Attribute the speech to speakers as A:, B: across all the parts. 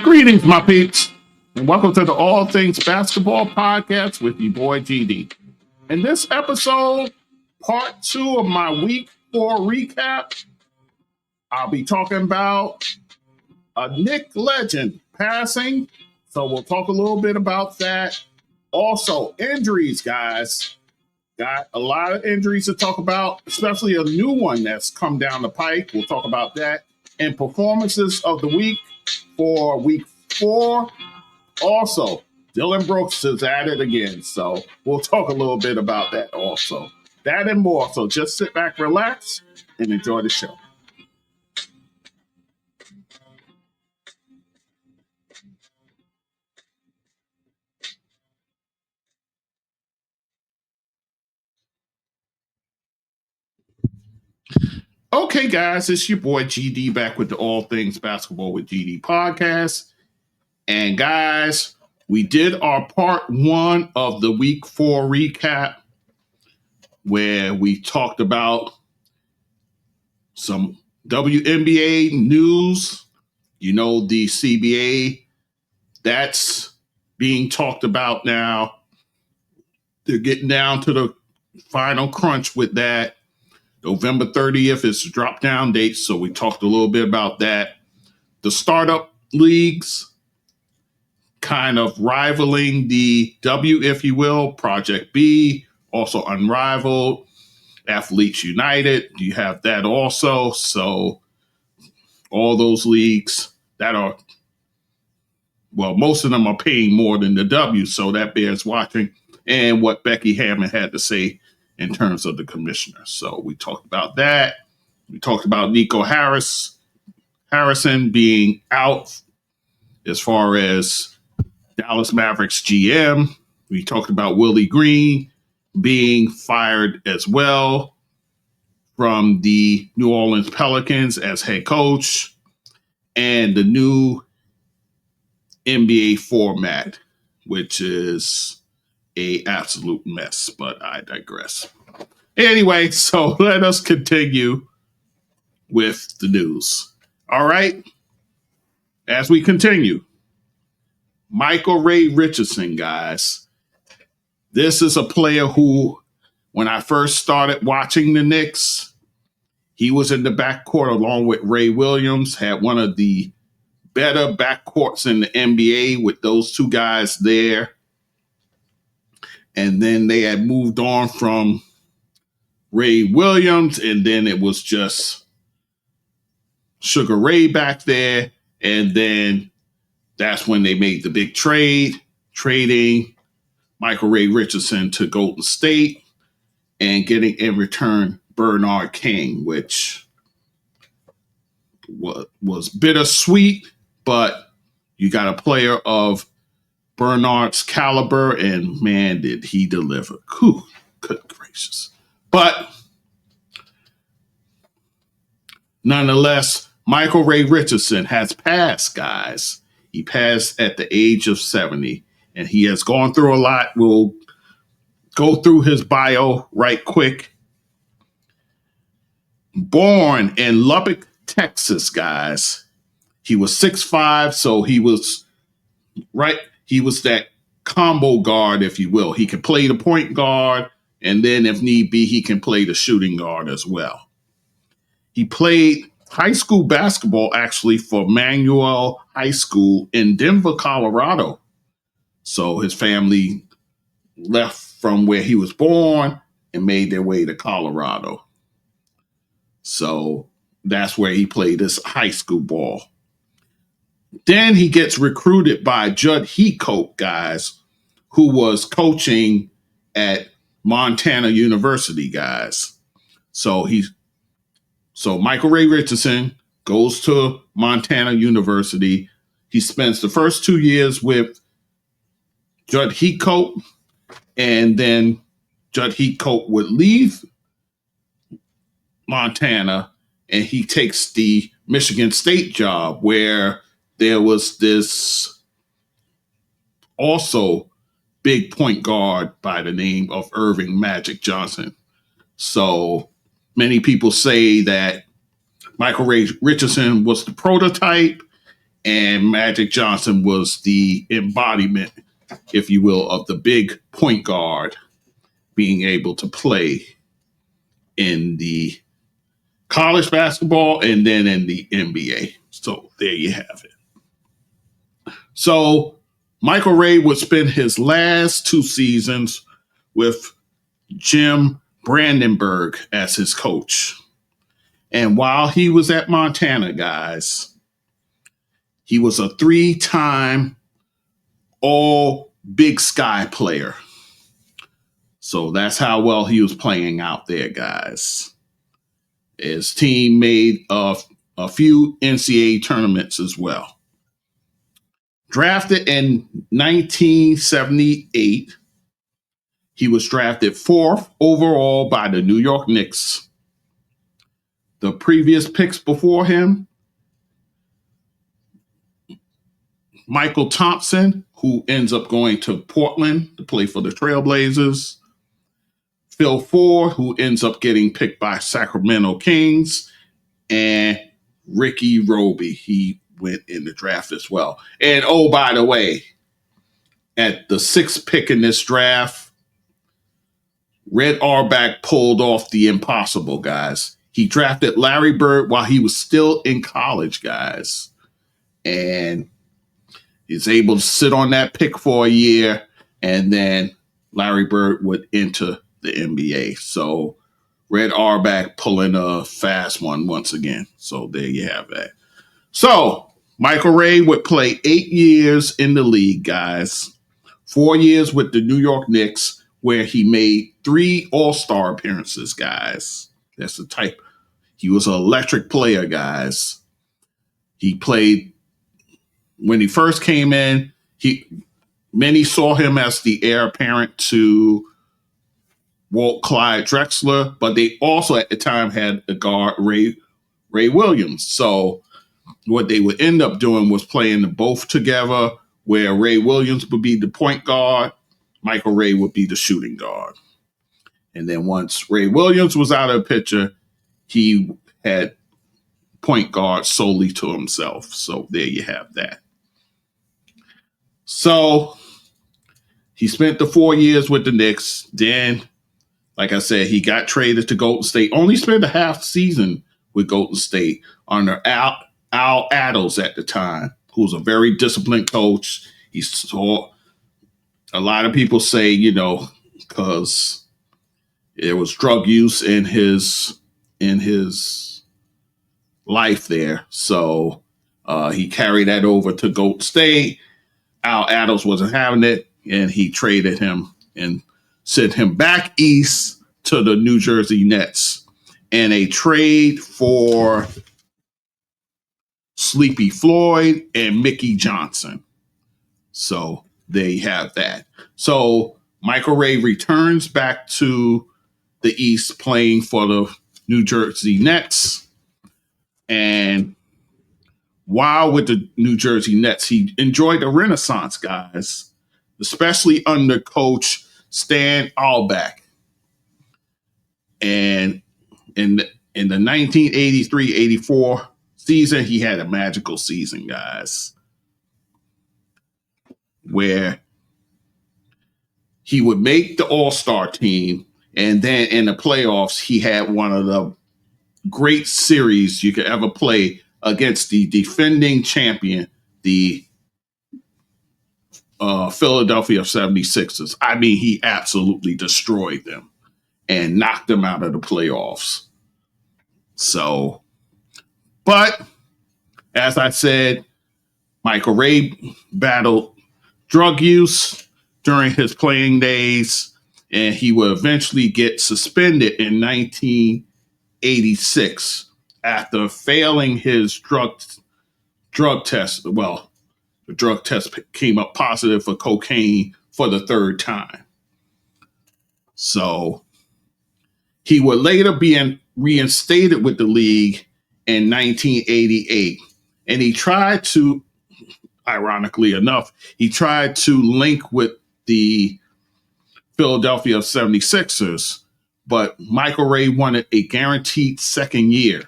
A: Greetings, my peeps, and welcome to the All Things Basketball Podcast with your boy GD. In this episode, part 2 of my week 4 recap, I'll be talking about a Knicks legend passing, so we'll talk a little bit about that. Also, injuries, guys. Got a lot of injuries to talk about, especially a new one that's come down the pike. We'll talk about that. And performances of the week for week 4. Also, Dillon Brooks is at it again. So we'll talk a little bit about that also. That and more. So just sit back, relax, and enjoy the show. Okay, guys, it's your boy GD back with the All Things Basketball with GD podcast. And guys, we did our part 1 of the week 4 recap where we talked about some WNBA news. You know, the CBA, that's being talked about now. They're getting down to the final crunch with that. November 30th is the drop down date, so we talked a little bit about that. The startup leagues kind of rivaling the W, if you will, Project B, also Unrivaled, Athletes United, you have that also. So all those leagues that are, well, most of them are paying more than the W, so that bears watching. And what Becky Hammond had to say in terms of the commissioner. So we talked about that. We talked about Nico Harrison being out as far as Dallas Mavericks GM. We talked about Willie Green being fired as well from the New Orleans Pelicans as head coach, and the new NBA format, which is a absolute mess, but I digress. Anyway, so let us continue with the news. All right. As we continue, Michael Ray Richardson, guys. This is a player who, when I first started watching the Knicks, he was in the backcourt along with Ray Williams, had one of the better backcourts in the NBA with those two guys there. And then they had moved on from Ray Williams, and then it was just Sugar Ray back there. And then that's when they made the big trade, trading Michael Ray Richardson to Golden State and getting in return Bernard King, which was bittersweet, but you got a player of Bernard's caliber, and man, did he deliver. Whew, good gracious. But nonetheless, Michael Ray Richardson has passed, guys. He passed at the age of 70, and he has gone through a lot. We'll go through his bio right quick. Born in Lubbock, Texas, guys. He was 6'5", so he was that combo guard, if you will. He can play the point guard, and then if need be, he can play the shooting guard as well. He played high school basketball, actually, for Manual High School in Denver, Colorado. So his family left from where he was born and made their way to Colorado. So that's where he played his high school ball. Then he gets recruited by Judd Heathcote, guys, who was coaching at Montana University, guys. So Michael Ray Richardson goes to Montana University. He spends the first 2 years with Judd Heathcote, and then Judd Heathcote would leave Montana, and he takes the Michigan State job where there was this also big point guard by the name of Irving Magic Johnson. So many people say that Michael Ray Richardson was the prototype, And Magic Johnson was the embodiment, if you will, of the big point guard being able to play in the college basketball and then in the NBA. So there you have it. So Michael Ray would spend his last 2 seasons with Jim Brandenburg as his coach. And while he was at Montana, guys, he was a 3-time All Big Sky player. So that's how well he was playing out there, guys. His team made a few NCAA tournaments as well. Drafted in 1978, he was drafted 4th overall by the New York Knicks. The previous picks before him, Michael Thompson, who ends up going to Portland to play for the Trailblazers. Phil Ford, who ends up getting picked by Sacramento Kings. And Ricky Roby, he went in the draft as well. And oh, by the way, at the 6th pick in this draft, Red Auerbach pulled off the impossible, guys. He drafted Larry Bird while he was still in college, guys. And he's able to sit on that pick for a year, and then Larry Bird would enter the NBA. So Red Auerbach pulling a fast one once again. So there you have that. So Michael Ray would play 8 years in the league, guys. 4 years with the New York Knicks, where he made 3 All-Star appearances, guys. That's the type. He was an electric player, guys. He played, when he first came in, many saw him as the heir apparent to Walt Clyde Drexler, but they also at the time had a guard, Ray Williams. So what they would end up doing was playing them both together, where Ray Williams would be the point guard, Michael Ray would be the shooting guard. And then once Ray Williams was out of the picture, he had point guard solely to himself. So there you have that. So he spent the 4 years with the Knicks. Then, like I said, he got traded to Golden State. Only spent a half season with Golden State under Al Attles at the time, who was a very disciplined coach. He saw a lot of people say, because there was drug use in his life there. So he carried that over to Golden State. Al Attles wasn't having it, and he traded him and sent him back east to the New Jersey Nets in a trade for Sleepy Floyd and Mickey Johnson. So there you have that. So Michael Ray returns back to the East playing for the New Jersey Nets. And while with the New Jersey Nets, he enjoyed a renaissance, guys, especially under coach Stan Albeck. And in the 1983-84 season, he had a magical season, guys, where he would make the All-Star team, and then in the playoffs, he had one of the great series you could ever play against the defending champion, the Philadelphia 76ers. I mean, he absolutely destroyed them and knocked them out of the playoffs. So, but as I said, Michael Ray battled drug use during his playing days, and he would eventually get suspended in 1986 after failing his drug test. Well, the drug test came up positive for cocaine for the 3rd time. So he would later be reinstated with the league in 1988. And he tried to, ironically enough, link with the Philadelphia 76ers, but Michael Ray wanted a guaranteed second year,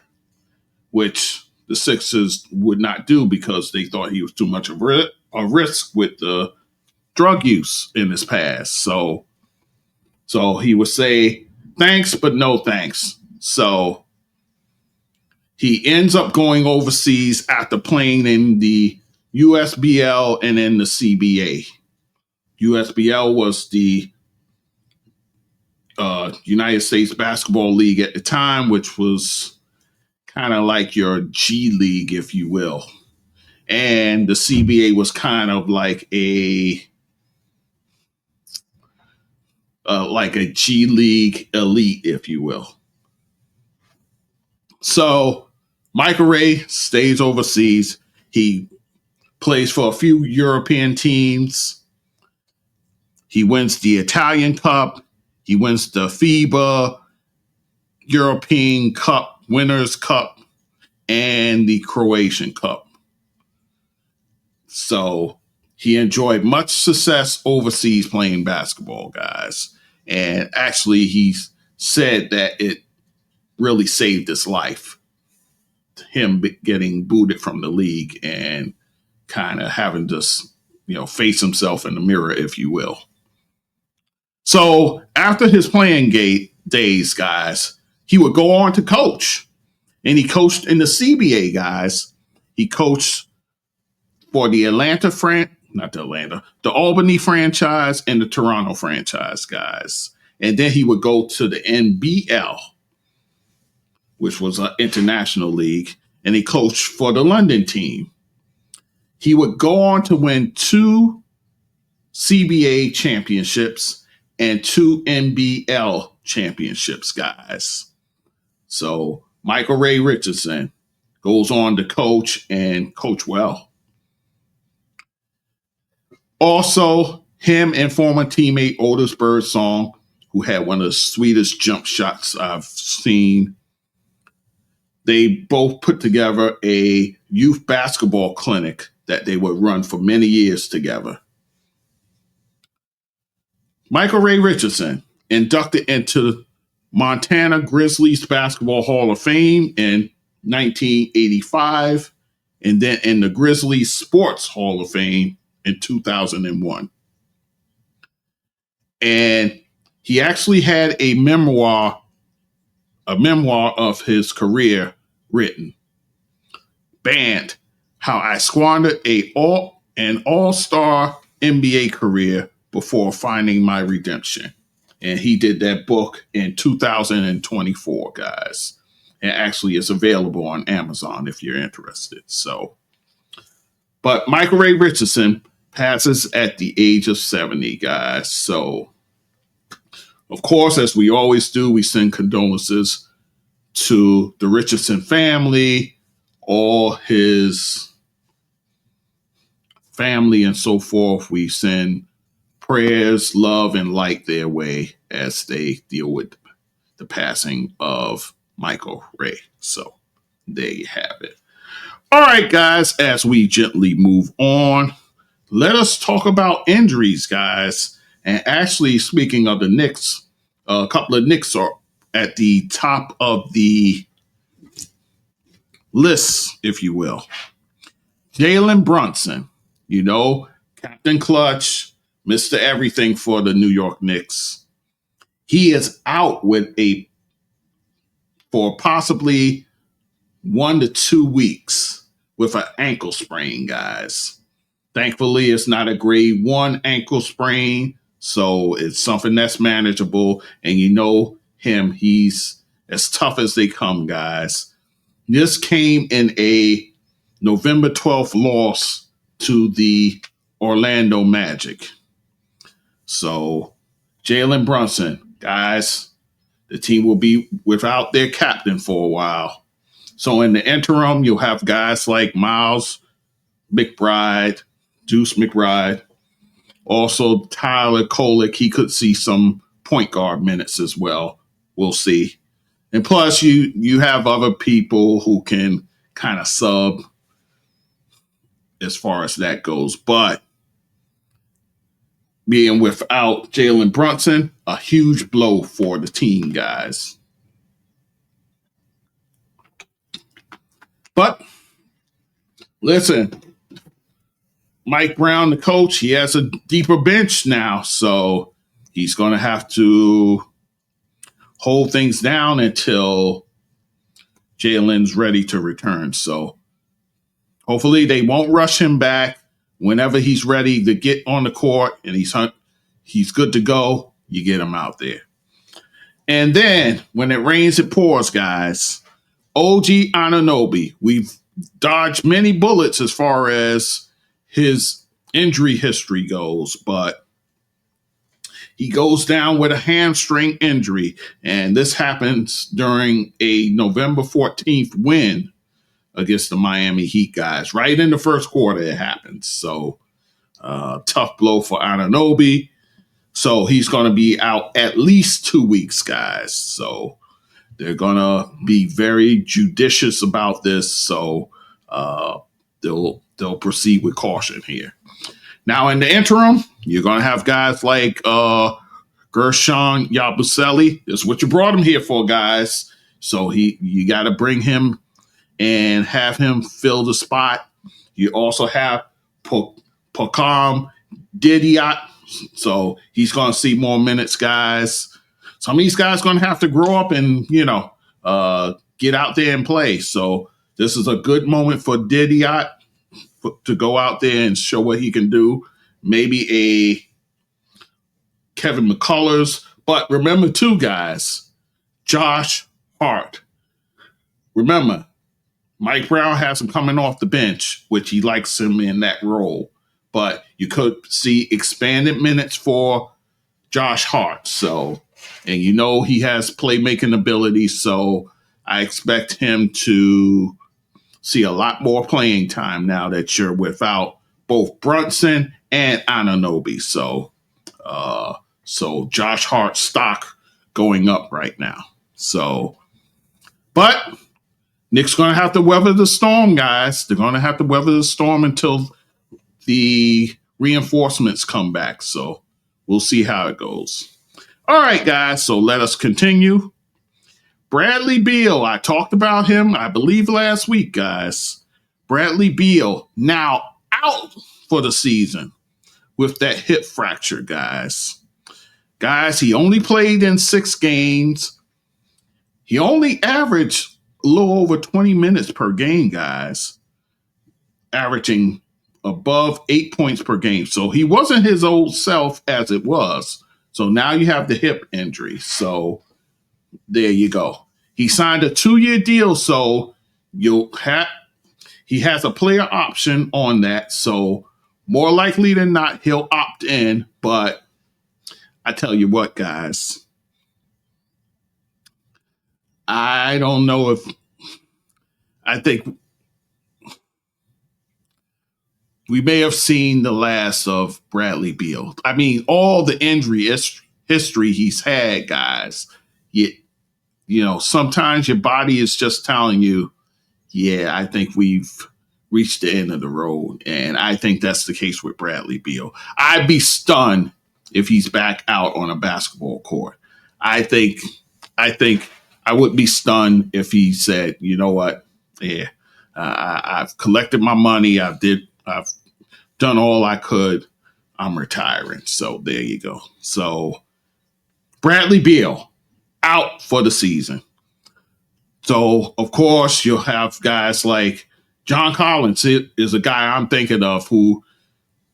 A: which the Sixers would not do because they thought he was too much of a risk with the drug use in his past. So he would say, thanks, but no thanks. So he ends up going overseas after playing in the USBL and in the CBA. USBL was the United States Basketball League at the time, which was kind of like your G League, if you will. And the CBA was kind of like a G League elite, if you will. So Michael Ray stays overseas. He plays for a few European teams. He wins the Italian Cup. He wins the FIBA European Cup, Winners' Cup, and the Croatian Cup. So he enjoyed much success overseas playing basketball, guys. And actually, he said that it really saved his life, him getting booted from the league and kind of having to, face himself in the mirror, if you will. So after his playing days, guys, he would go on to coach. And he coached in the CBA, guys. He coached for the the Albany franchise and the Toronto franchise, guys. And then he would go to the NBL, which was an international league, and he coached for the London team. He would go on to win 2 CBA championships and 2 NBL championships, guys. So Michael Ray Richardson goes on to coach and coach well. Also, him and former teammate Otis Birdsong, who had one of the sweetest jump shots I've seen, they both put together a youth basketball clinic that they would run for many years together. Michael Ray Richardson inducted into Montana Grizzlies Basketball Hall of Fame in 1985, and then in the Grizzlies Sports Hall of Fame in 2001. And he actually had a memoir of his career written. Banned: How I Squandered an all-star NBA career before finding my redemption. And he did that book in 2024, guys. And actually it's available on Amazon if you're interested. But Michael Ray Richardson passes at the age of 70, guys. So, of course, as we always do, we send condolences to the Richardson family, all his family and so forth. We send prayers, love, and light their way as they deal with the passing of Michael Ray. So there you have it. All right, guys, as we gently move on, let us talk about injuries, guys. And actually, speaking of the Knicks, a couple of Knicks are at the top of the list, if you will. Jalen Brunson, Captain Clutch, Mr. Everything for the New York Knicks. He is out for possibly 1 to 2 weeks with an ankle sprain, guys. Thankfully, it's not a grade 1 ankle sprain, so it's something that's manageable. And you know him, he's as tough as they come, guys. This came in a November 12th loss to the Orlando Magic. So, Jalen Brunson, guys, the team will be without their captain for a while. So, in the interim, you'll have guys like Miles McBride, Deuce McBride, also Tyler Kolek. He could see some point guard minutes as well. We'll see. And plus, you have other people who can kind of sub as far as that goes. But being without Jalen Brunson, a huge blow for the team, guys. But Listen, Mike Brown, the coach, he has a deeper bench now, so he's going to have to hold things down until Jalen's ready to return. So hopefully they won't rush him back. Whenever he's ready to get on the court and he's good to go, you get him out there. And then when it rains, it pours, guys. OG Anunoby. We've dodged many bullets as far as his injury history goes, but he goes down with a hamstring injury. And this happens during a November 14th win against the Miami Heat, guys. Right in the first quarter, it happens. So, tough blow for Anunoby. So, he's going to be out at least 2 weeks, guys. So, they're going to be very judicious about this. So, they'll proceed with caution here. Now, in the interim, you're going to have guys like Gershon Yabusele. That's what you brought him here for, guys. So, you got to bring him and have him fill the spot. You also have Pocam Didiot. So he's going to see more minutes, guys. Some of these guys are going to have to grow up and, get out there and play. So this is a good moment for Didiot to go out there and show what he can do. Maybe a Kevin McCullers. But remember, too, guys, Josh Hart. Remember, Mike Brown has him coming off the bench, which he likes him in that role. But you could see expanded minutes for Josh Hart. So, and he has playmaking ability. So I expect him to see a lot more playing time now that you're without both Brunson and Anunoby. So Josh Hart's stock going up right now. So, but Knicks going to have to weather the storm, guys. They're going to have to weather the storm until the reinforcements come back. So we'll see how it goes. All right, guys. So let us continue. Bradley Beal. I talked about him, I believe, last week, guys. Bradley Beal now out for the season with that hip fracture, guys. Guys, he only played in 6 games. He only averaged a little over 20 minutes per game, guys, averaging above 8 points per game. So he wasn't his old self as it was. So now you have the hip injury. So there you go. He signed a 2-year deal. So he has a player option on that. So more likely than not, he'll opt in. But I tell you what, guys, I don't know if I think we may have seen the last of Bradley Beal. I mean, all the injury history he's had, guys. Sometimes your body is just telling you, yeah, I think we've reached the end of the road. And I think that's the case with Bradley Beal. I'd be stunned if he's back out on a basketball court. I think I would be stunned if he said, you know what? Yeah, I've collected my money. I've done all I could. I'm retiring. So there you go. So Bradley Beal out for the season. So, of course, you'll have guys like John Collins is a guy I'm thinking of who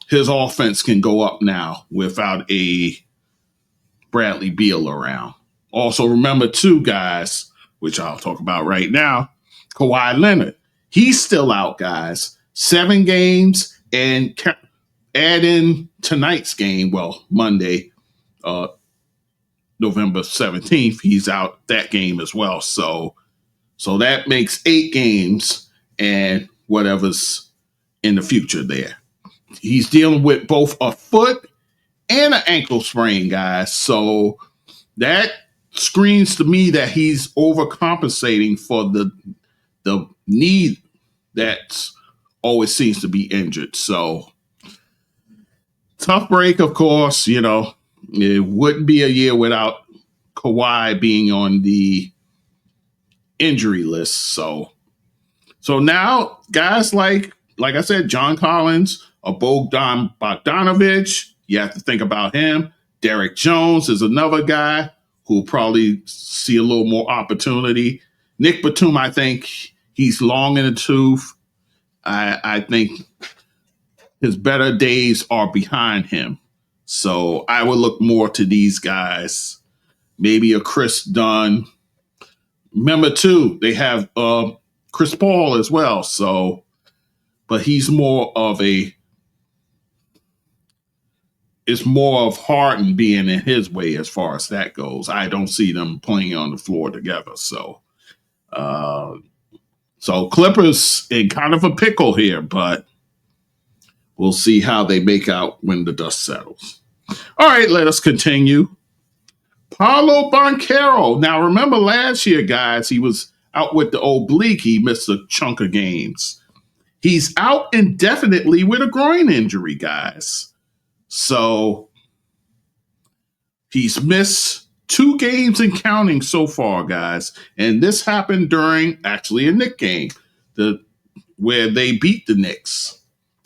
A: his offense can go up now without a Bradley Beal around. Also, remember 2 guys, which I'll talk about right now, Kawhi Leonard. He's still out, guys. 7 games, and add in tonight's game, Monday, November 17th, he's out that game as well. So that makes 8 games and whatever's in the future there. He's dealing with both a foot and an ankle sprain, guys. So that screams to me that he's overcompensating for the knee that always seems to be injured. So tough break, of course. It wouldn't be a year without Kawhi being on the injury list. So now guys like like I said, John Collins or Bogdan Bogdanovic, you have to think about him. Derek Jones is another guy who'll probably see a little more opportunity. Nick Batum, I think he's long in the tooth. I think his better days are behind him. So I would look more to these guys. Maybe a Chris Dunn. Remember, too, they have Chris Paul as well. So, but he's more of it's more of Harden being in his way as far as that goes. I don't see them playing on the floor together. So Clippers in kind of a pickle here, but we'll see how they make out when the dust settles. All right, let us continue. Paolo Banchero. Now, remember last year, guys, he was out with the oblique. He missed a chunk of games. He's out indefinitely with a groin injury, guys. So he's missed 2 games and counting so far, guys. And this happened during actually a Knicks game where they beat the Knicks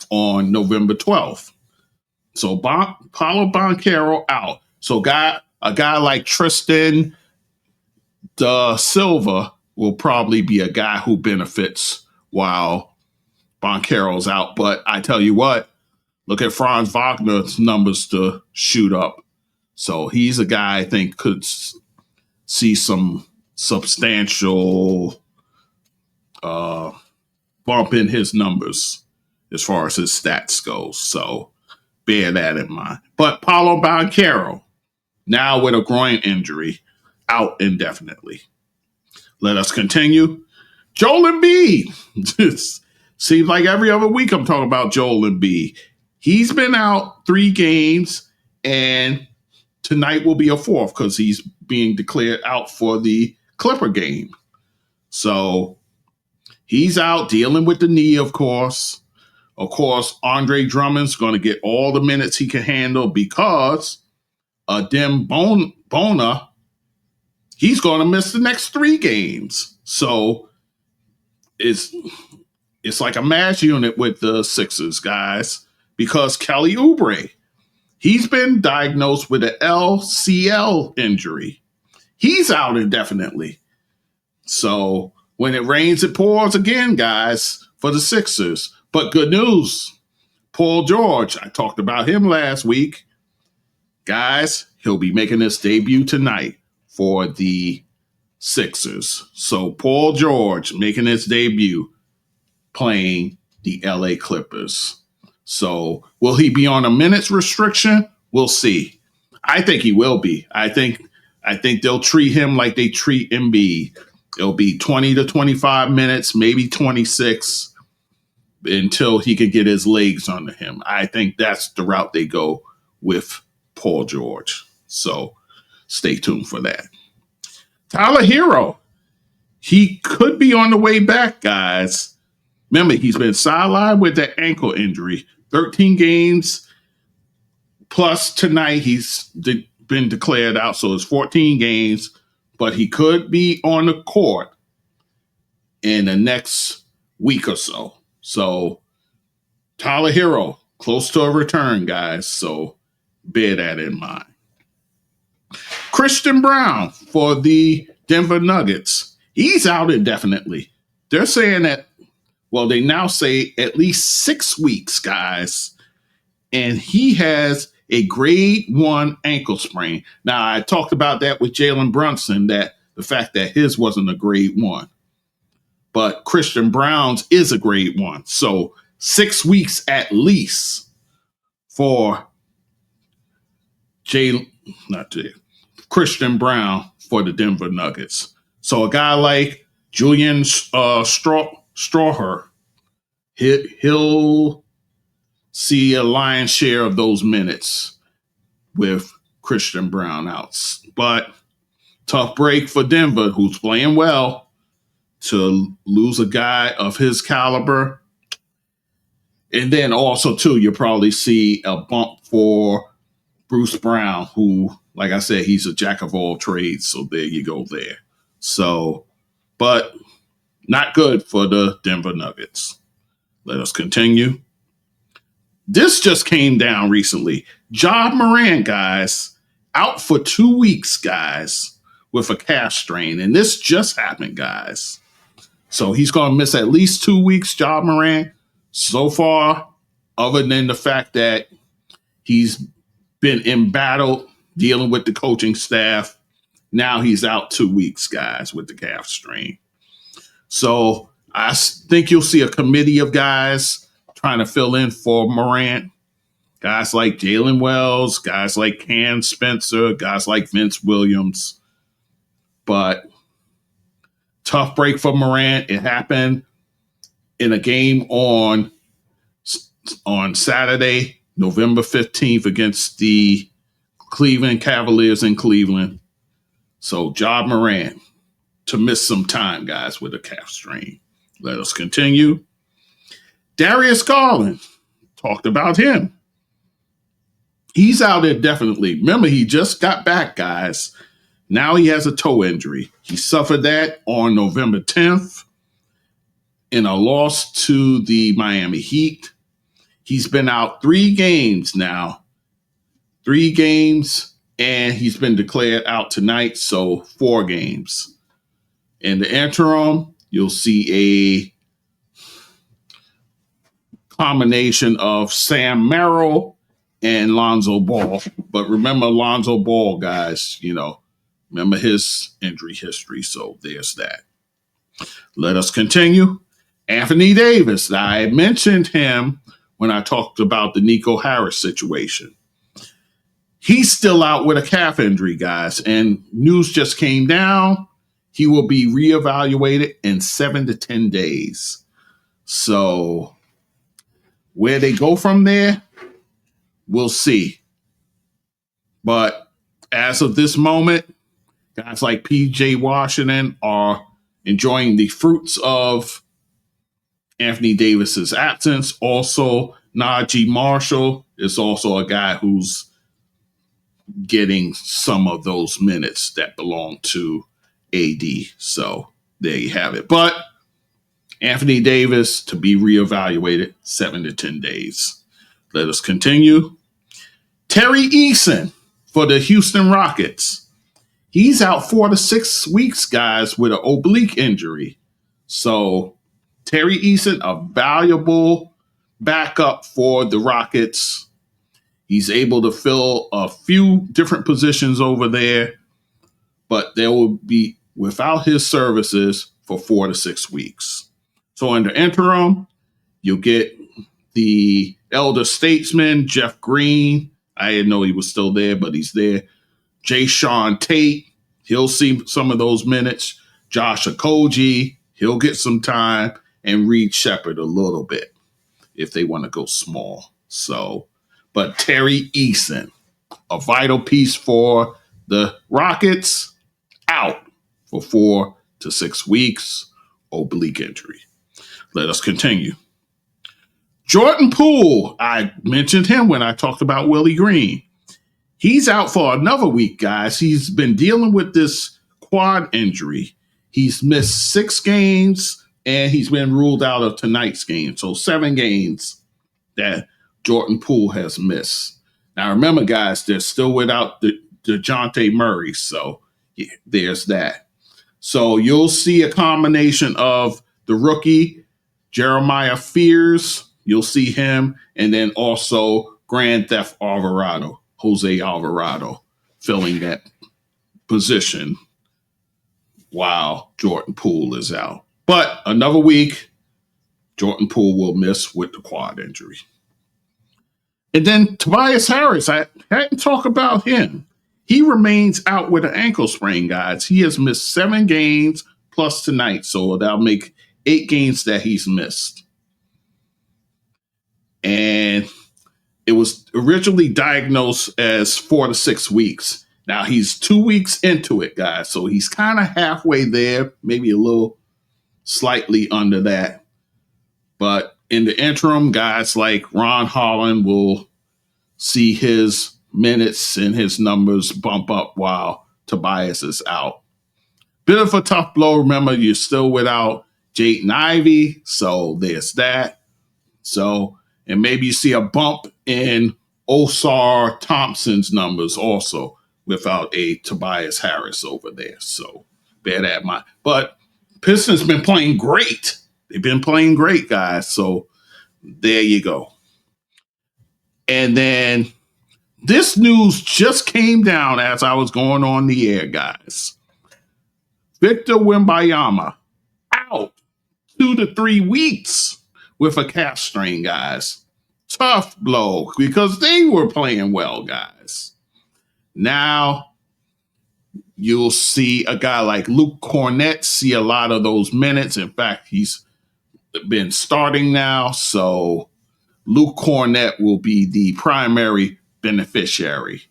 A: on November 12th. So Paolo Banchero out. So a guy like Tristan da Silva will probably be a guy who benefits while Banchero's out. But I tell you what, look at Franz Wagner's numbers to shoot up. So he's a guy I think could see some substantial bump in his numbers as far as his stats goes. So bear that in mind. But Paolo Banchero, now with a groin injury, out indefinitely. Let us continue. Joel Embiid. Seems like every other week I'm talking about Joel Embiid. He's been out 3 games, and tonight will be a 4th because he's being declared out for the Clipper game. So he's out dealing with the knee, of course. Of course, Andre Drummond's going to get all the minutes he can handle because Adem Bona, he's going to miss the next 3 games. So it's like a mass unit with the Sixers, guys, because Kelly Oubre, he's been diagnosed with an LCL injury. He's out indefinitely. So when it rains, it pours again, guys, for the Sixers. But good news, Paul George, I talked about him last week. Guys, he'll be making his debut tonight for the Sixers. So Paul George making his debut playing the LA Clippers. So will he be on a minutes restriction? We'll see. I think he will be. I think they'll treat him like they treat Embiid. It'll be 20 to 25 minutes, maybe 26, until he can get his legs under him. I think that's the route they go with Paul George. So stay tuned for that. Tyler Herro, he could be on the way back, guys. Remember, he's been sidelined with that ankle injury. 13 games plus tonight he's been declared out, so it's 14 games, but he could be on the court in the next week or so. So Tyler Herro, close to a return, guys, so bear that in mind. Christian Braun for the Denver Nuggets. He's out indefinitely. They're saying that, well, they now say at least 6 weeks, guys. And he has a grade 1 ankle sprain. Now, I talked about that with Jalen Brunson, that the fact that his wasn't a grade 1. But Christian Braun's is a grade 1. So 6 weeks at least for Christian Braun for the Denver Nuggets. So a guy like Julian Strawher, he'll see a lion's share of those minutes with Christian Braun out. But tough break for Denver, who's playing well, to lose a guy of his caliber. And then also, too, you'll probably see a bump for Bruce Brown, who, like I said, he's a jack of all trades. So there you go there. So, but not good for the Denver Nuggets. Let us continue. This just came down recently. Ja Morant, guys, out for 2 weeks, guys, with a calf strain. And this just happened, guys. So he's going to miss at least 2 weeks, Ja Morant. So far, other than the fact that he's been embattled dealing with the coaching staff, now he's out 2 weeks, guys, with the calf strain. So I think you'll see a committee of guys trying to fill in for Morant. Guys like Jalen Wells, guys like Cam Spencer, guys like Vince Williams. But tough break for Morant. It happened in a game on Saturday, November 15th against the Cleveland Cavaliers in Cleveland. So Ja Morant to miss some time, guys, with a calf strain. Let us continue. Darius Garland, talked about him. He's out indefinitely. Remember, he just got back, guys. Now he has a toe injury. He suffered that on November 10th in a loss to the Miami Heat. He's been out 3 games now. 3 games, and he's been declared out tonight, so 4 games. In the interim, you'll see a combination of Sam Merrill and Lonzo Ball. But remember Lonzo Ball, guys, remember his injury history. So there's that. Let us continue. Anthony Davis. I mentioned him when I talked about the Nico Harris situation. He's still out with a calf injury, guys, and news just came down. He will be reevaluated in 7 to 10 days. So where they go from there, we'll see. But as of this moment, guys like P.J. Washington are enjoying the fruits of Anthony Davis's absence. Also, Najee Marshall is also a guy who's getting some of those minutes that belong to AD. So there you have it. But Anthony Davis to be reevaluated 7 to 10 days. Let us continue. Terry Eason for the Houston Rockets. He's out 4 to 6 weeks, guys, with an oblique injury. So Terry Eason, a valuable backup for the Rockets. He's able to fill a few different positions over there, but they will be without his services for 4 to 6 weeks. So in the interim, you'll get the elder statesman, Jeff Green. I didn't know he was still there, but he's there. Jay Sean Tate, he'll see some of those minutes. Josh Okogie, he'll get some time. And Reed Shepard a little bit if they want to go small. So, but Terry Eason, a vital piece for the Rockets, out for 4 to 6 weeks, oblique injury. Let us continue. Jordan Poole, I mentioned him when I talked about Willie Green. He's out for another week, guys. He's been dealing with this quad injury. He's missed 6 games, and he's been ruled out of tonight's game. So 7 games that Jordan Poole has missed. Now, remember, guys, they're still without DeJounte Murray. So yeah, there's that. So you'll see a combination of the rookie, Jeremiah Fears. You'll see him. And then also Grand Theft Alvarado, Jose Alvarado, filling that position while Jordan Poole is out. But another week, Jordan Poole will miss with the quad injury. And then Tobias Harris, I hadn't talked about him. He remains out with an ankle sprain, guys. He has missed 7 games plus tonight, so that'll make 8 games that he's missed. And it was originally diagnosed as 4 to 6 weeks. Now he's 2 weeks into it, guys, so he's kind of halfway there, maybe a little slightly under that. But in the interim, guys like Ron Holland will see his minutes and his numbers bump up while Tobias is out. Bit of a tough blow. Remember, you're still without Jaden Ivey, so there's that. So, and maybe you see a bump in Osar Thompson's numbers also without a Tobias Harris over there. So bear that in mind. But Pistons been playing great. They've been playing great, guys. So there you go. And then this news just came down as I was going on the air, guys. Victor Wembanyama out 2 to 3 weeks with a calf strain, guys. Tough blow because they were playing well, guys. Now you'll see a guy like Luke Cornett see a lot of those minutes. In fact, he's been starting now. So Luke Cornett will be the primary beneficiary.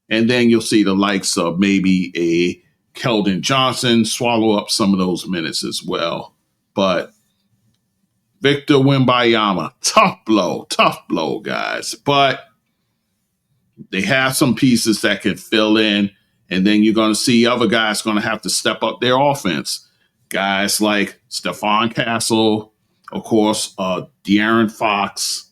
A: And then you'll see the likes of maybe a Keldon Johnson swallow up some of those minutes as well. But Victor Wembanyama, tough blow, guys. But they have some pieces that can fill in. And then you're going to see other guys going to have to step up their offense. Guys like Stephon Castle, of course, De'Aaron Fox,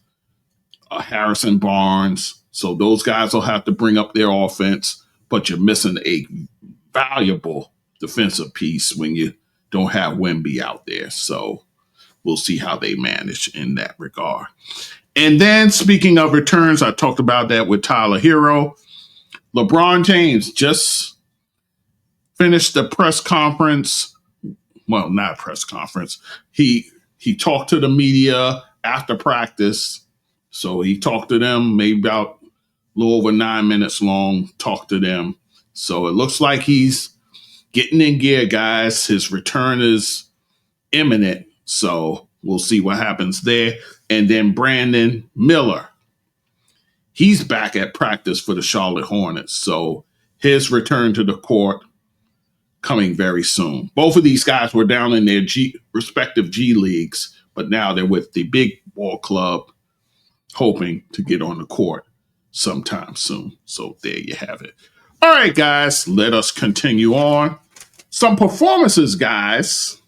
A: Harrison Barnes. So those guys will have to bring up their offense, but you're missing a valuable defensive piece when you don't have Wemby out there. So we'll see how they manage in that regard. And then speaking of returns, I talked about that with Tyler Herro. LeBron James just finished the press conference. Well, not press conference. He talked to the media after practice. So he talked to them maybe about a little over 9 minutes long, talked to them. So it looks like he's getting in gear, guys. His return is imminent. So we'll see what happens there. And then Brandon Miller, he's back at practice for the Charlotte Hornets. So his return to the court coming very soon. Both of these guys were down in their respective G leagues, but now they're with the big ball club, hoping to get on the court sometime soon. So there you have it. All right, guys, let us continue on. Some performances, guys.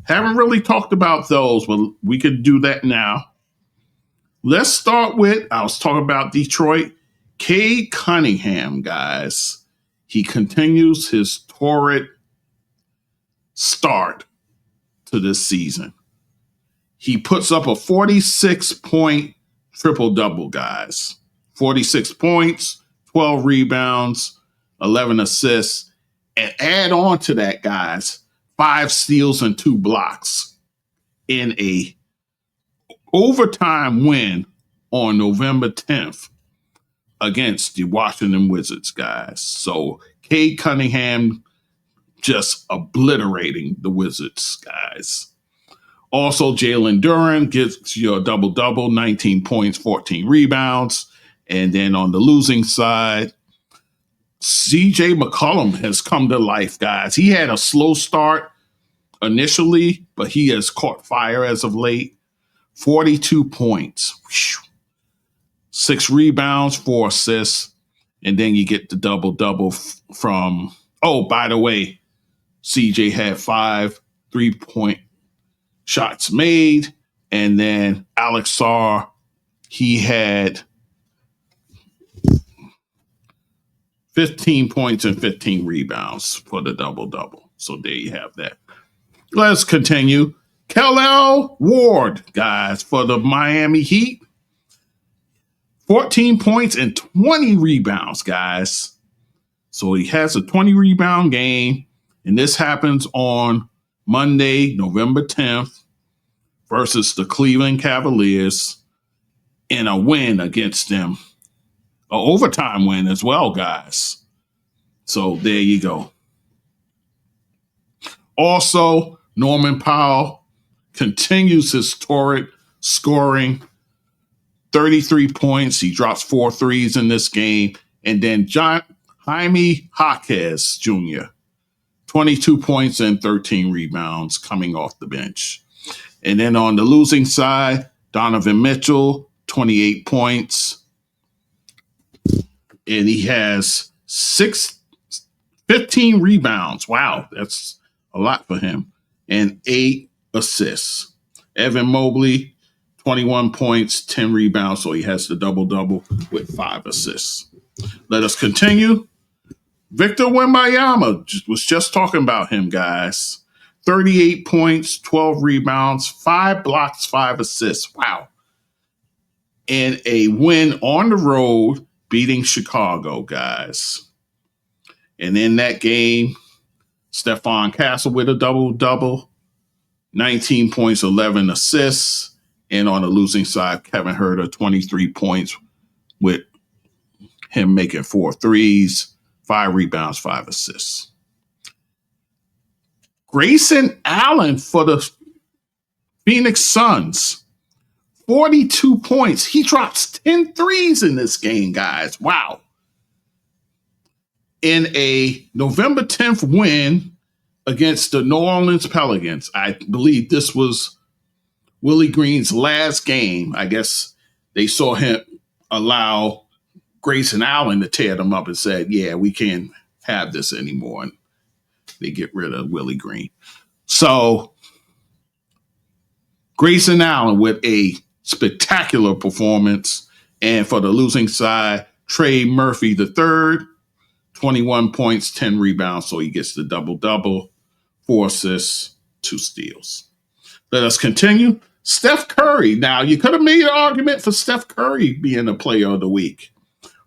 A: Haven't really talked about those, but we could do that now. Let's start with, I was talking about Detroit, Cade Cunningham, guys. He continues his torrid start to this season. He puts up a 46-point triple-double, guys. 46 points, 12 rebounds, 11 assists. And add on to that, guys, 5 steals and 2 blocks in a overtime win on November 10th against the Washington Wizards, guys. So Cade Cunningham just obliterating the Wizards, guys. Also, Jalen Duren gets your double-double, 19 points, 14 rebounds. And then on the losing side, CJ McCollum has come to life, guys. He had a slow start initially, but he has caught fire as of late. 42 points, 6 rebounds, 4 assists. And then you get the double-double from, oh, by the way, CJ had 5 3-point shots made. And then Alex Sarr, he had 15 points and 15 rebounds for the double-double. So there you have that. Let's continue. Kel'el Ward, guys, for the Miami Heat. 14 points and 20 rebounds, guys. So he has a 20-rebound game. And this happens on Monday, November 10th, versus the Cleveland Cavaliers in a win against them. An overtime win as well, guys. So there you go. Also, Norman Powell continues his torrid scoring. 33 points. He drops 4 threes in this game. And then Jaime Jaquez Jr., 22 points and 13 rebounds coming off the bench. And then on the losing side, Donovan Mitchell, 28 points. And he has 15 rebounds. Wow, that's a lot for him. And 8 assists. Evan Mobley, 21 points, 10 rebounds, so he has the double-double with 5 assists. Let us continue. Victor Wembanyama, was just talking about him, guys. 38 points, 12 rebounds, 5 blocks, 5 assists. Wow. And a win on the road, beating Chicago, guys. And in that game, Stephon Castle with a double-double, 19 points, 11 assists. And on the losing side, Kevin Herter, 23 points with him making 4 threes, 5 rebounds, 5 assists. Grayson Allen for the Phoenix Suns, 42 points. He drops 10 threes in this game, guys. Wow. In a November 10th win against the New Orleans Pelicans, I believe this was Willie Green's last game. I guess they saw him allow Grayson Allen to tear them up and said, yeah, we can't have this anymore. And they get rid of Willie Green. So Grayson Allen with a spectacular performance. And for the losing side, Trey Murphy III, 21 points, 10 rebounds. So he gets the double-double, 4 assists, 2 steals. Let us continue. Steph Curry. Now, you could have made an argument for Steph Curry being the player of the week.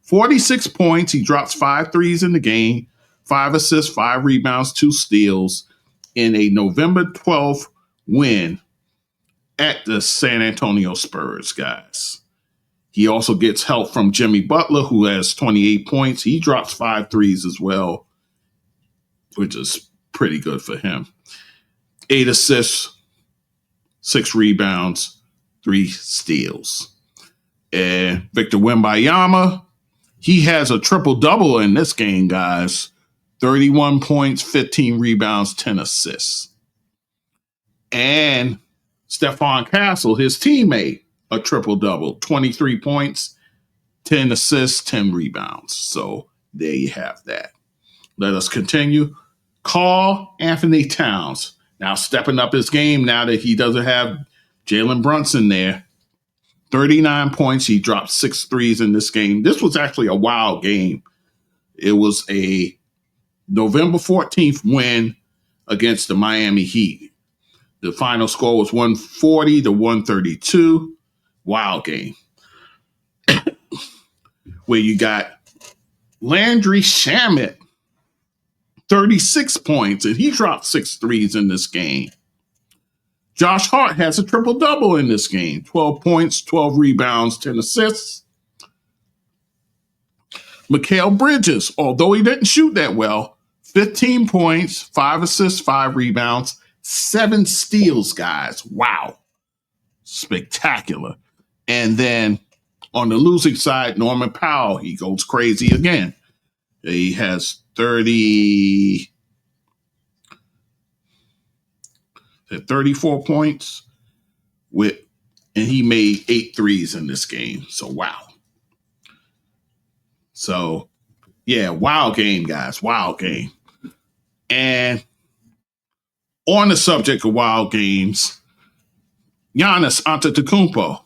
A: 46 points. He drops 5 threes in the game, 5 assists, 5 rebounds, 2 steals in a November 12th win at the San Antonio Spurs, guys. He also gets help from Jimmy Butler, who has 28 points. He drops 5 threes as well, which is pretty good for him. 8 assists, 6 rebounds, 3 steals. And Victor Wembanyama, he has a triple-double in this game, guys. 31 points, 15 rebounds, 10 assists. And Stephon Castle, his teammate, a triple-double. 23 points, 10 assists, 10 rebounds. So there you have that. Let us continue. Karl Anthony Towns. Now stepping up his game now that he doesn't have Jalen Brunson there. 39 points. He dropped 6 threes in this game. This was actually a wild game. It was a November 14th win against the Miami Heat. The final score was 140 to 132. Wild game. Where you got Landry Shamet, 36 points, and he dropped 6 threes in this game. Josh Hart has a triple-double in this game. 12 points, 12 rebounds, 10 assists. Mikal Bridges, although he didn't shoot that well, 15 points, 5 assists, 5 rebounds, 7 steals, guys. Wow. Spectacular. And then on the losing side, Norman Powell, he goes crazy again. He has 34 points and he made 8 threes in this game. So, wow. So, yeah, wild game, guys. Wild game. And on the subject of wild games, Giannis Antetokounmpo,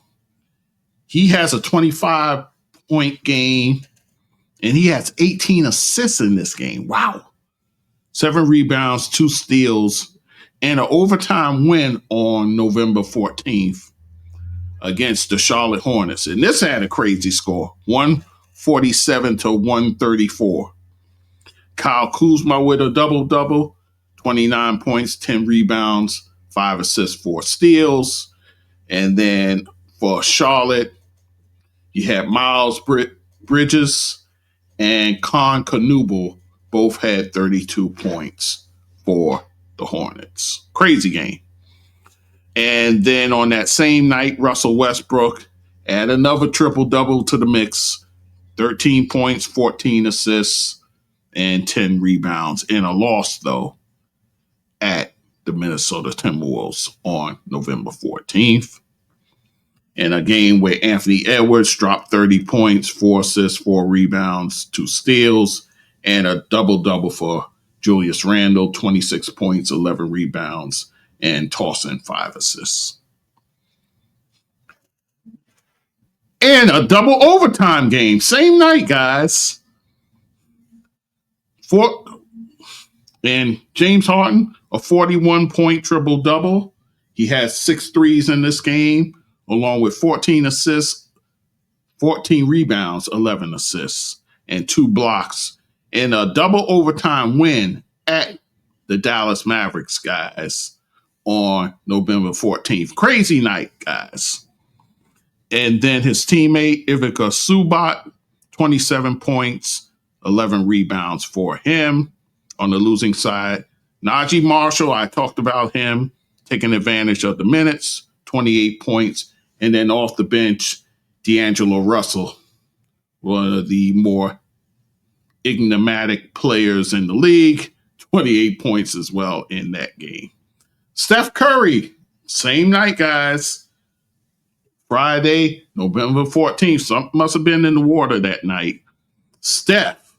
A: he has a 25-point game, and he has 18 assists in this game. Wow. 7 rebounds, 2 steals, and an overtime win on November 14th against the Charlotte Hornets. And this had a crazy score, 147 to 134. Kyle Kuzma with a double-double, 29 points, 10 rebounds, 5 assists, 4 steals. And then for Charlotte, you had Miles Bridges and Con Canooble both had 32 points for the Hornets. Crazy game. And then on that same night, Russell Westbrook add another triple-double to the mix. 13 points, 14 assists, and 10 rebounds. In a loss, though, at the Minnesota Timberwolves on November 14th. In a game where Anthony Edwards dropped 30 points, 4 assists, 4 rebounds, 2 steals, and a double-double for Julius Randle, 26 points, 11 rebounds, and tossing 5 assists. And a double overtime game. Same night, guys. And James Harden, a 41-point triple-double. He has 6 threes in this game, along with 14 assists, 14 rebounds, 11 assists, and 2 blocks. And a double overtime win at the Dallas Mavericks, guys, on November 14th. Crazy night, guys. And then his teammate, Ivica Zubac, 27 points, 11 rebounds for him on the losing side. Najee Marshall, I talked about him taking advantage of the minutes, 28 points. And then off the bench, D'Angelo Russell, one of the more enigmatic players in the league, 28 points as well in that game. Steph Curry, same night, guys. Friday, November 14th. Something must have been in the water that night. Steph,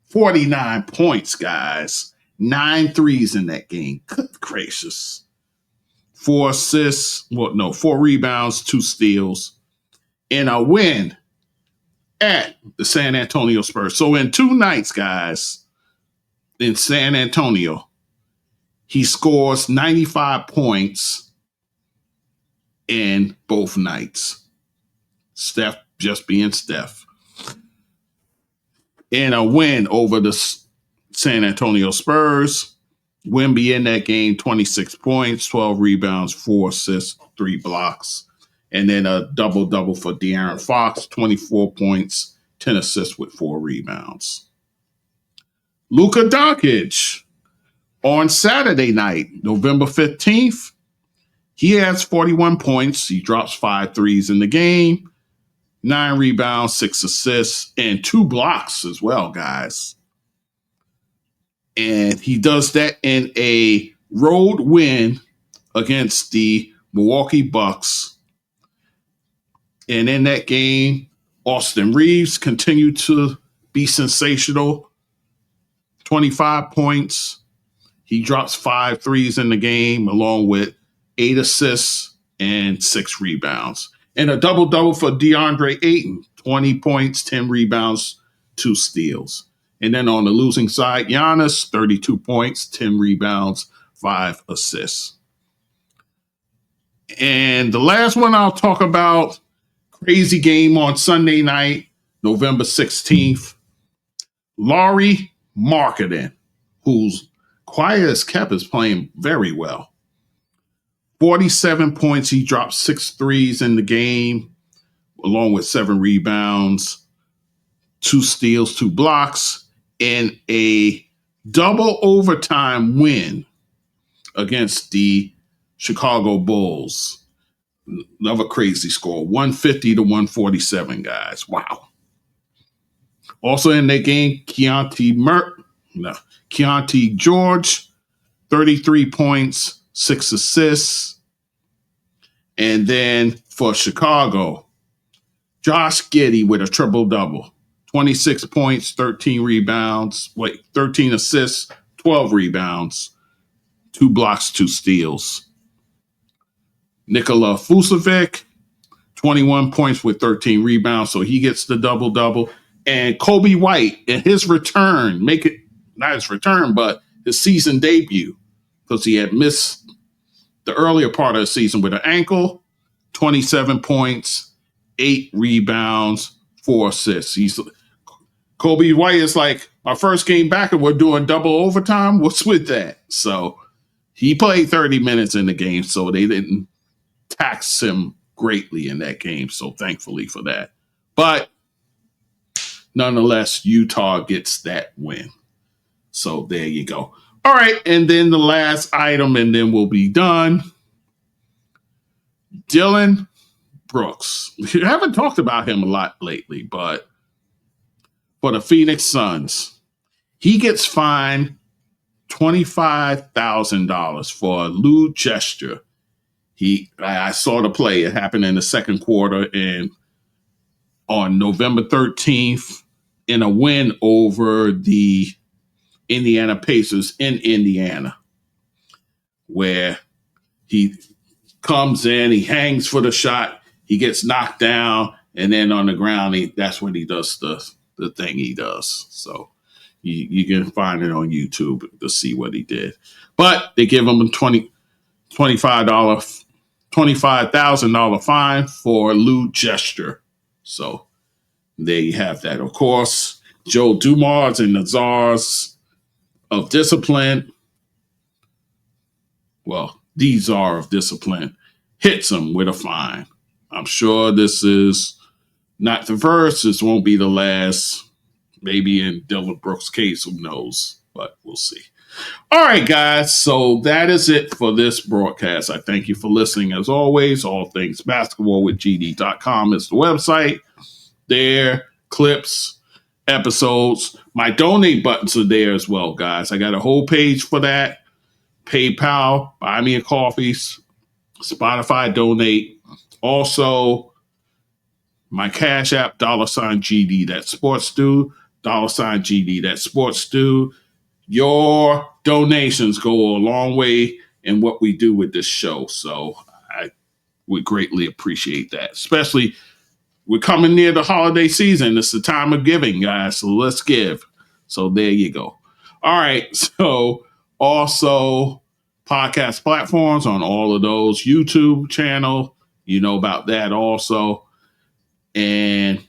A: 49 points, guys. 9 threes in that game. Good gracious. 4 assists, 4 rebounds, 2 steals, and a win at the San Antonio Spurs. So in 2 nights, guys, in San Antonio, he scores 95 points in both nights. Steph just being Steph. And a win over the San Antonio Spurs. Wemby in that game, 26 points, 12 rebounds, 4 assists, 3 blocks. And then a double-double for De'Aaron Fox, 24 points, 10 assists with 4 rebounds. Luka Doncic on Saturday night, November 15th. He has 41 points. He drops 5 threes in the game, 9 rebounds, 6 assists, and 2 blocks as well, guys. And he does that in a road win against the Milwaukee Bucks. And in that game, Austin Reeves continued to be sensational. 25 points. He drops 5 threes in the game, along with 8 assists and 6 rebounds. And a double-double for DeAndre Ayton, 20 points, 10 rebounds, 2 steals. And then on the losing side, Giannis, 32 points, 10 rebounds, 5 assists. And the last one I'll talk about, crazy game on Sunday night, November 16th. Lauri Markannen, who's quiet as kept, is playing very well. 47 points. He dropped 6 threes in the game, along with 7 rebounds, 2 steals, 2 blocks, and a double overtime win against the Chicago Bulls. Another crazy score, 150 to 147, guys. Wow. Also in that game, Keontae George, 33 points, 6 assists. And then for Chicago, Josh Giddey with a triple-double. 26 points, 13 assists, 12 rebounds, 2 blocks, 2 steals. Nikola Vucevic, 21 points with 13 rebounds, so he gets the double-double. And Kobe White, in his return, not his return, but his season debut, because he had missed the earlier part of the season with an ankle, 27 points, 8 rebounds, 4 assists. Kobe White is like, my first game back and we're doing double overtime. What's with that? So he played 30 minutes in the game, so they didn't tax him greatly in that game. So thankfully for that. But nonetheless, Utah gets that win. So there you go. All right. And then the last item, and then we'll be done. Dillon Brooks. We haven't talked about him a lot lately, but for the Phoenix Suns, he gets fined $25,000 for a lewd gesture. I saw the play. It happened in the second quarter, and on November 13th, in a win over the Indiana Pacers in Indiana, where he comes in, he hangs for the shot, he gets knocked down, And then on the ground, that's when he does the thing he does. So you can find it on YouTube to see what he did. But they give him a $25,000 fine for lewd gesture. So there you have that. Of course, Joe Dumars and the Czars of Discipline, well, the Czar of Discipline, hits him with a fine. I'm sure this is not the first. This won't be the last. Maybe in Dillon Brooks' case, who knows? But we'll see. All right, guys. So that is it for this broadcast. I thank you for listening. As always, all things basketball with GD.com is the website. There, clips, episodes. My donate buttons are there as well, guys. I got a whole page for that. PayPal, buy me a coffee, Spotify donate. Also, my Cash App, $GD, that's Sports Do, $GD, that's Sports Do. Your donations go a long way in what we do with this show. So I would greatly appreciate that. Especially, we're coming near the holiday season. It's the time of giving, guys. So let's give. So there you go. All right. So also podcast platforms on all of those. YouTube channel, you know about that also. And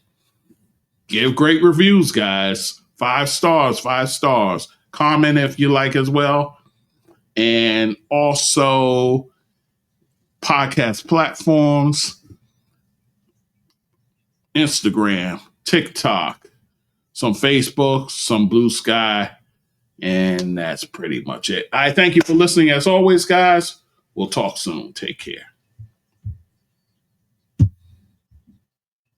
A: give great reviews, guys. 5 stars, 5 stars. Comment if you like as well. And also podcast platforms, Instagram, TikTok, some Facebook, some Blue Sky, and that's pretty much it. I thank you for listening as always, guys. We'll talk soon. Take care.